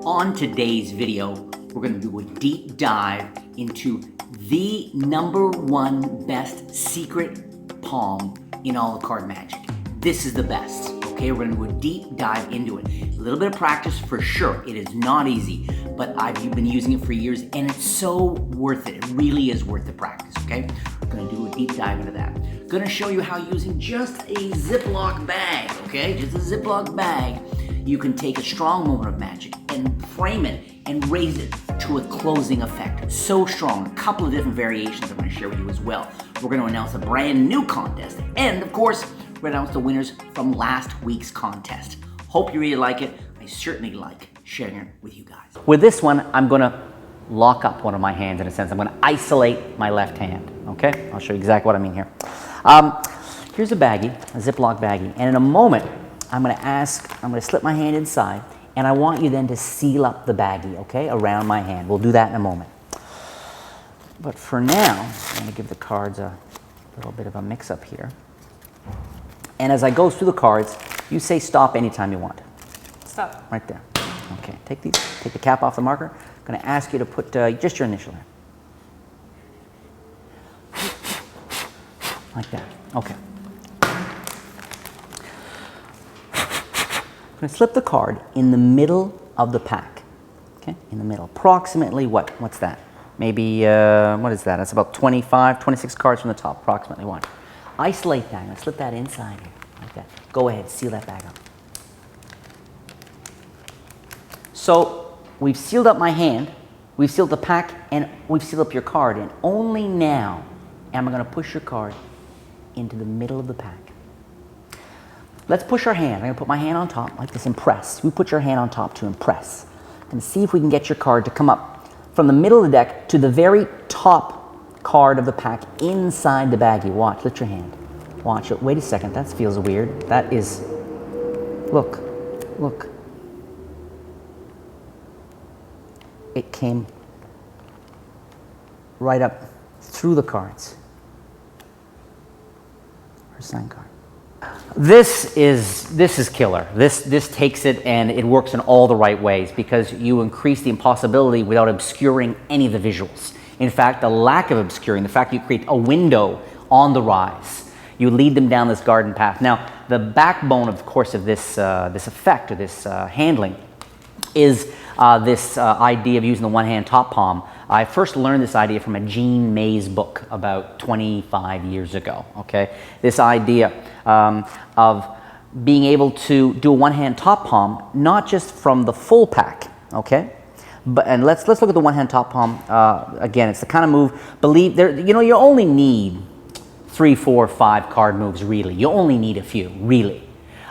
On today's video, we're going to do a deep dive into the #1 best secret palm in all of card magic. This is the best, okay? We're going to do a deep dive into it. A little bit of practice for sure. It is not easy, but I've been using it for years and it's so worth it. It really is worth the practice, okay? We're going to do a deep dive into that. Going to show you how using just a Ziploc bag, okay? Just a Ziploc bag, you can take a strong moment of magic and frame it and raise it to a closing effect. So strong. A couple of different variations I'm going to share with you as well. We're going to announce a brand new contest. And of course, we're going to announce the winners from last week's contest. Hope you really like it. I certainly like sharing it with you guys. With this one, I'm going to lock up one of my hands in a sense. I'm going to isolate my left hand. Okay? I'll show you exactly what I mean here. Here's a baggie, a Ziploc baggie. And in a moment, I'm going to slip my hand inside, and I want you then to seal up the baggie, okay, around my hand. We'll do that in a moment. But for now, I'm going to give the cards a little bit of a mix-up here. And as I go through the cards, you say stop anytime you want. Stop. Right there. Okay, take the cap off the marker. I'm going to ask you to put just your initial there. Like that. Okay. I'm going to slip the card in the middle of the pack, okay, in the middle. Approximately what's that? Maybe, what is that? That's about 25, 26 cards from the top, approximately one. Isolate that. I'm going to slip that inside here, like that. Go ahead, seal that bag up. So, we've sealed up my hand, we've sealed the pack, and we've sealed up your card, and only now am I going to push your card into the middle of the pack. Let's push our hand. I'm going to put my hand on top like this, impress. You put your hand on top to impress. And see if we can get your card to come up from the middle of the deck to the very top card of the pack inside the baggie. Watch, lift your hand. Watch it. Wait a second, that feels weird. That is, look. It came right up through the cards. Her sign card. This is killer. This takes it and it works in all the right ways because you increase the impossibility without obscuring any of the visuals. In fact, the lack of obscuring, the fact you create a window on the rise, you lead them down this garden path. Now, the backbone, of course, of this effect or this handling is this idea of using the one-hand top palm. I first learned this idea from a Gene Mays book about 25 years ago, okay? This idea of being able to do a one-hand top palm, not just from the full pack, okay? And let's look at the one-hand top palm. Again, it's the kind of move, you only need 3, 4, 5 card moves, really. You only need a few, really.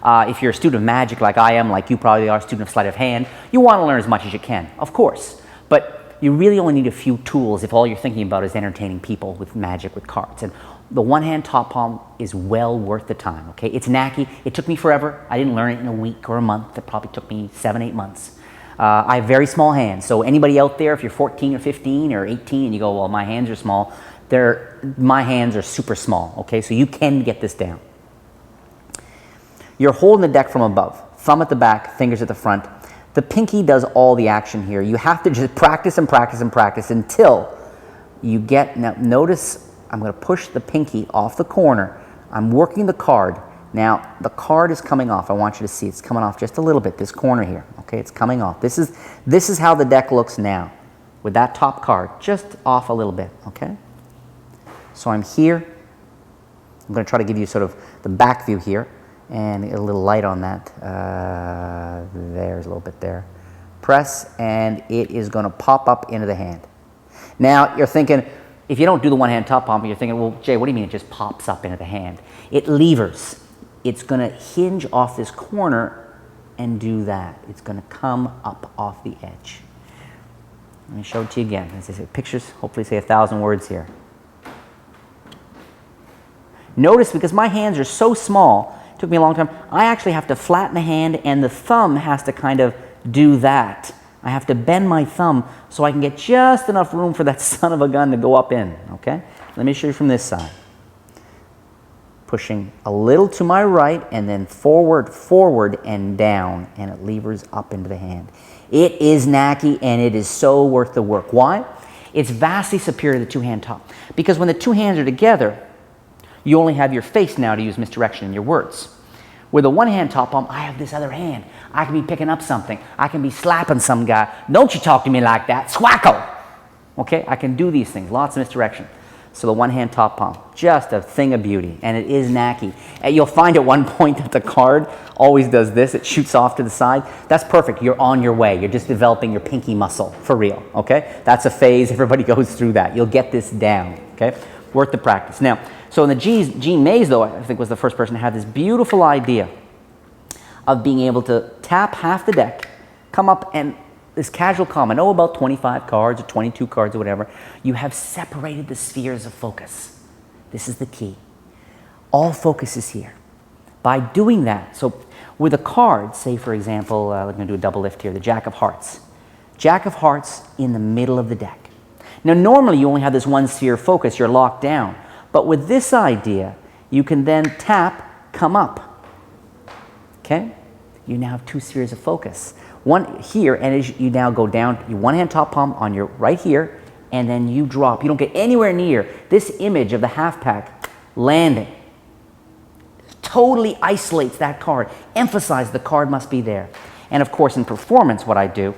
If you're a student of magic like I am, like you probably are a student of sleight of hand, you want to learn as much as you can, of course. But you really only need a few tools if all you're thinking about is entertaining people with magic, with cards. And the one-hand top palm is well worth the time, okay? It's knacky. It took me forever. I didn't learn it in a week or a month. It probably took me 7, 8 months. I have very small hands, so anybody out there, if you're 14 or 15 or 18 and you go, well, my hands are small, my hands are super small, okay? So you can get this down. You're holding the deck from above, thumb at the back, fingers at the front. The pinky does all the action here. You have to just practice and practice and practice until you get, now notice I'm going to push the pinky off the corner. I'm working the card. Now the card is coming off. I want you to see it's coming off just a little bit, this corner here. Okay, it's coming off. This is how the deck looks now with that top card just off a little bit, okay? So I'm here. I'm going to try to give you sort of the back view here. And a little light on that. There's a little bit there. Press, and it is going to pop up into the hand. Now, you're thinking, if you don't do the one-hand top palm, you're thinking, well, Jay, what do you mean it just pops up into the hand? It levers. It's going to hinge off this corner and do that. It's going to come up off the edge. Let me show it to you again. As I say, pictures hopefully say 1,000 words here. Notice, because my hands are so small, took me a long time, I actually have to flatten the hand and the thumb has to kind of do that. I have to bend my thumb so I can get just enough room for that son of a gun to go up in, okay? Let me show you from this side. pushing a little to my right and then forward, forward, and down, and it levers up into the hand. It is knacky and it is so worth the work. Why? It's vastly superior to the two-hand top. Because when the two hands are together, you only have your face now to use misdirection in your words. With a one-hand top palm, I have this other hand. I can be picking up something. I can be slapping some guy. Don't you talk to me like that. Swacko! Okay, I can do these things. Lots of misdirection. So the one-hand top palm, just a thing of beauty, and it is knacky. And you'll find at one point that the card always does this. It shoots off to the side. That's perfect. You're on your way. You're just developing your pinky muscle, for real, okay? That's a phase. Everybody goes through that. You'll get this down, okay? Worth the practice. Now, so in the Gene Mays, though, I think was the first person to have this beautiful idea of being able to tap half the deck, come up and this casual comment, oh, about 25 cards or 22 cards or whatever, you have separated the spheres of focus. This is the key. All focus is here. By doing that, so with a card, say for example, we're going to do a double lift here, the Jack of Hearts. Jack of Hearts in the middle of the deck. Now normally you only have this one sphere of focus, you're locked down. But with this idea, you can then tap, come up. Okay? You now have two spheres of focus. One here, and as you now go down, you one hand top palm on your right here, and then you drop. You don't get anywhere near this image of the half pack landing. Totally isolates that card. Emphasize the card must be there. And of course, in performance, what I do,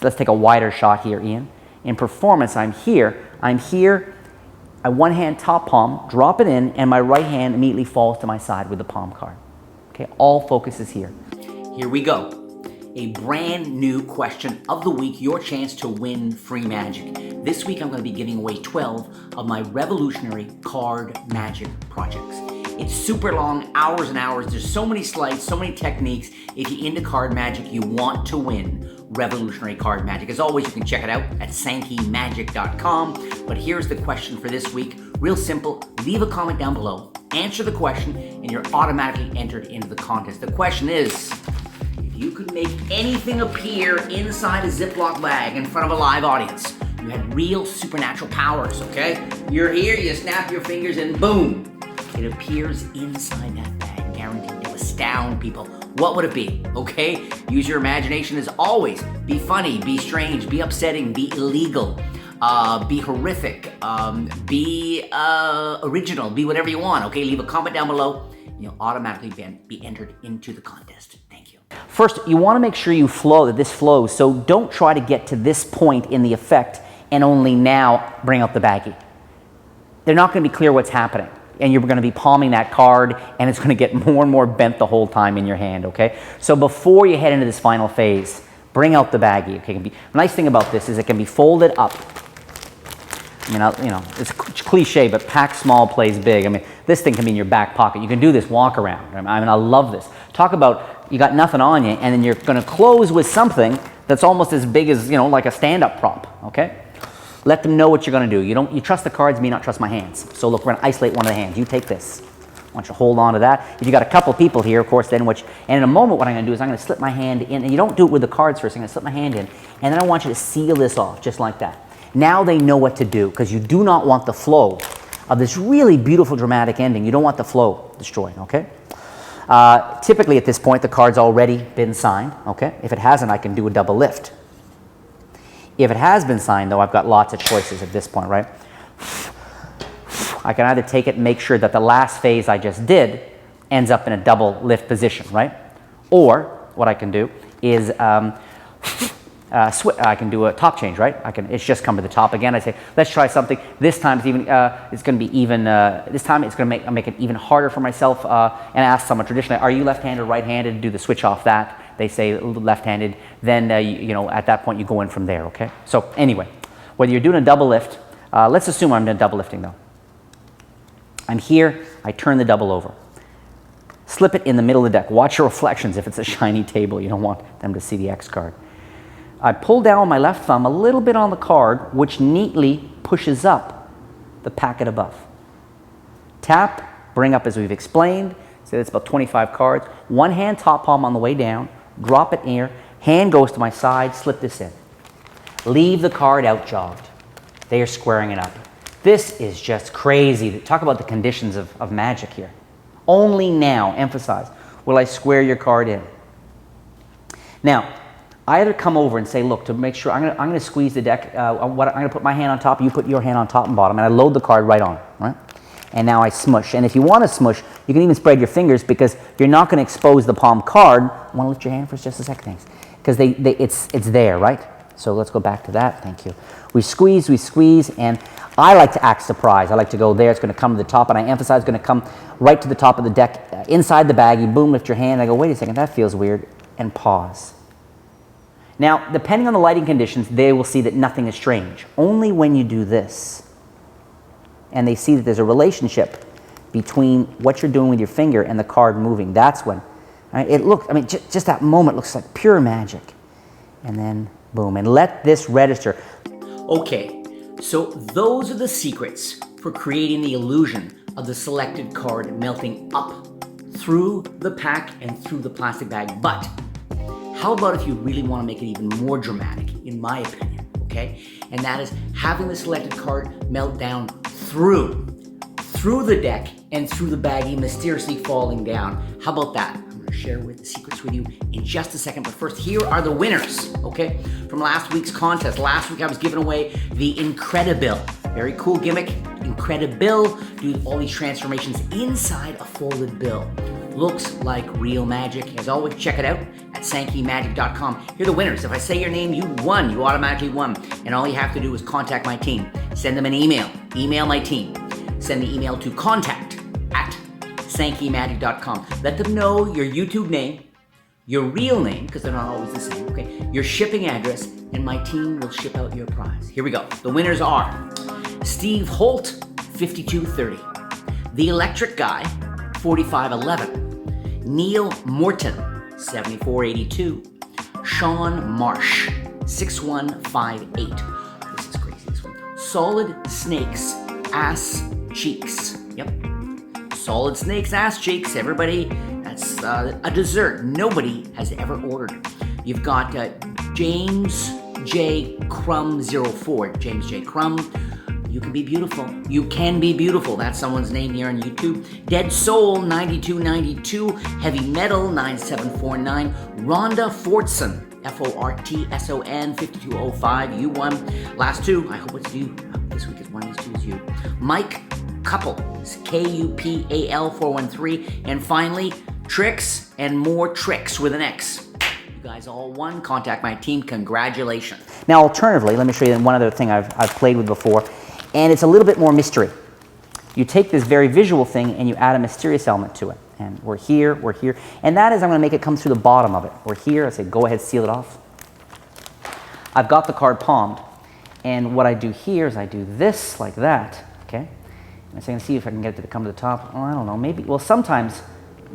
let's take a wider shot here, Ian. In performance, I'm here, I one hand top palm, drop it in, and my right hand immediately falls to my side with the palm card. Okay, all focus is here. Here we go. A brand new question of the week, your chance to win free magic. This week I'm going to be giving away 12 of my revolutionary card magic projects. It's super long, hours and hours. There's so many sleights, so many techniques. If you're into card magic, you want to win revolutionary card magic. As always, you can check it out at sankeymagic.com. But here's the question for this week. Real simple. Leave a comment down below, answer the question, and you're automatically entered into the contest. The question is, you could make anything appear inside a Ziploc bag in front of a live audience. You had real supernatural powers, okay? You're here, you snap your fingers and boom, it appears inside that bag, guaranteed to astound people. What would it be, okay? Use your imagination as always. Be funny, be strange, be upsetting, be illegal, be horrific, be original, be whatever you want, okay? Leave a comment down below. You'll automatically be entered into the contest. Thank you. First, you want to make sure you flow, that this flows, so don't try to get to this point in the effect and only now bring out the baggie. They're not going to be clear what's happening, and you're going to be palming that card, and it's going to get more and more bent the whole time in your hand, okay? So before you head into this final phase, bring out the baggie, okay? The nice thing about this is it can be folded up. I mean, you know, it's cliche, but pack small, plays big. I mean, this thing can be in your back pocket. You can do this walk around. I mean, I love this. Talk about you got nothing on you, and then you're going to close with something that's almost as big as, you know, like a stand-up prop, okay? Let them know what you're going to do. You trust the cards, me not trust my hands. So look, we're going to isolate one of the hands. You take this. I want you to hold on to that. If you got a couple people here, of course, then and in a moment what I'm going to do is I'm going to slip my hand in, and you don't do it with the cards first. I'm going to slip my hand in, and then I want you to seal this off, just like that. Now they know what to do, because you do not want the flow of this really beautiful dramatic ending. You don't want the flow destroyed, okay? Typically at this point, the card's already been signed, okay? If it hasn't, I can do a double lift. If it has been signed, though, I've got lots of choices at this point, right? I can either take it and make sure that the last phase I just did ends up in a double lift position, right? Or what I can do is I can do a top change, right? It's just come to the top again. I say, let's try something. This time it's even. It's going to be even. This time it's going to make it even harder for myself. And ask someone traditionally, are you left-handed or right-handed? Do the switch off that. They say left-handed. Then you know, at that point you go in from there. Okay. So anyway, whether you're doing a double lift, let's assume I'm doing double lifting though. I'm here. I turn the double over. Slip it in the middle of the deck. Watch your reflections. If it's a shiny table, you don't want them to see the X card. I pull down my left thumb a little bit on the card, which neatly pushes up the packet above. Tap, bring up as we've explained. So that's about 25 cards. One hand top palm on the way down, drop it here, hand goes to my side, slip this in. Leave the card out jogged. They are squaring it up. This is just crazy. Talk about the conditions of magic here. Only now, emphasize, will I square your card in. Now, I either come over and say, look, to make sure, I'm gonna squeeze the deck. I'm gonna put my hand on top, you put your hand on top and bottom, and I load the card right on, right? And now I smush. And if you want to smush, you can even spread your fingers because you're not going to expose the palm card. Want to lift your hand for just a second, thanks? Because it's there, right? So let's go back to that. Thank you. We squeeze, and I like to act surprised. I like to go there. It's going to come to the top, and I emphasize it's going to come right to the top of the deck, inside the baggie. Boom, lift your hand. I go, wait a second, that feels weird, and pause. Now, depending on the lighting conditions, they will see that nothing is strange. Only when you do this, and they see that there's a relationship between what you're doing with your finger and the card moving. That's when, right? It looks, I mean, just that moment looks like pure magic. And then boom, and let this register. Okay, so those are the secrets for creating the illusion of the selected card melting up through the pack and through the plastic bag. But how about if you really want to make it even more dramatic, in my opinion, okay? And that is having the selected card melt down through the deck and through the baggie, mysteriously falling down. How about that? I'm going to share the secrets with you in just a second. But first, here are the winners, okay, from last week's contest. Last week, I was giving away the Incredibill. Very cool gimmick. Incredibill. Do all these transformations inside a folded bill. Looks like real magic. As always, check it out at SankeyMagic.com. Here are the winners. If I say your name, you won. You automatically won. And all you have to do is contact my team. Send them an email. Email my team. Send the email to contact@SankeyMagic.com. Let them know your YouTube name, your real name, because they're not always the same, okay? Your shipping address, and my team will ship out your prize. Here we go. The winners are Steve Holt, 5230. The Electric Guy, 4511. Neil Morton, 7482. Sean Marsh, 6158. This is crazy, this one. Solid Snakes, Ass Cheeks. Yep. Solid Snakes, Ass Cheeks. Everybody, that's a dessert nobody has ever ordered. You've got James J. Crumb 04. James J. Crumb. You can be beautiful. You can be beautiful. That's someone's name here on YouTube. Dead Soul 9292. Heavy Metal 9749. Rhonda Fortson. Fortson 5205. You won. Last two. I hope it's you. I hope this week is one of these two is you. Mike Couple. KUPAL 413. And finally, Tricks and More Tricks with an X. You guys all won. Contact my team. Congratulations. Now, alternatively, let me show you one other thing I've played with before. And it's a little bit more mystery. You take this very visual thing and you add a mysterious element to it. And we're here, and that is I'm going to make it come through the bottom of it. We're here, I say go ahead, seal it off. I've got the card palmed, and what I do here is I do this like that, okay? And so I'm going to see if I can get it to come to the top. Oh, I don't know, maybe, well sometimes,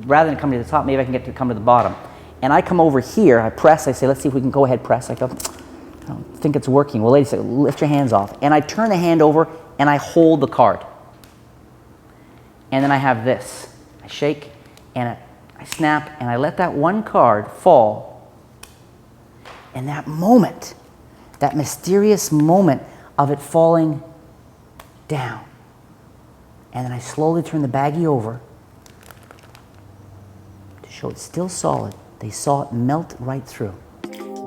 rather than come to the top, maybe I can get it to come to the bottom. And I come over here, I press, I say let's see if we can go ahead, press. I go, I don't think it's working. Well, ladies say, lift your hands off. And I turn the hand over and I hold the card. And then I have this. I shake and I snap and I let that one card fall. And that moment, that mysterious moment of it falling down. And then I slowly turn the baggie over to show it's still solid. They saw it melt right through.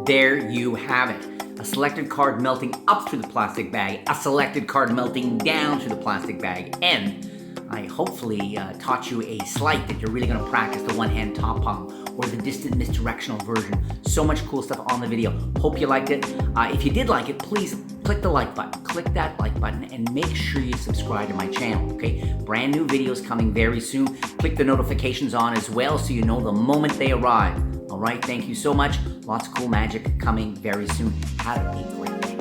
There you have it. A selected card melting up through the plastic bag, a selected card melting down through the plastic bag, and I hopefully taught you a sleight that you're really going to practice, the one-hand top palm or the distant misdirectional version. So much cool stuff on the video. Hope you liked it. If you did like it, please click the like button. Click that like button and make sure you subscribe to my channel, okay? Brand new videos coming very soon. Click the notifications on as well so you know the moment they arrive. All right, thank you so much. Lots of cool magic coming very soon. Have a great day.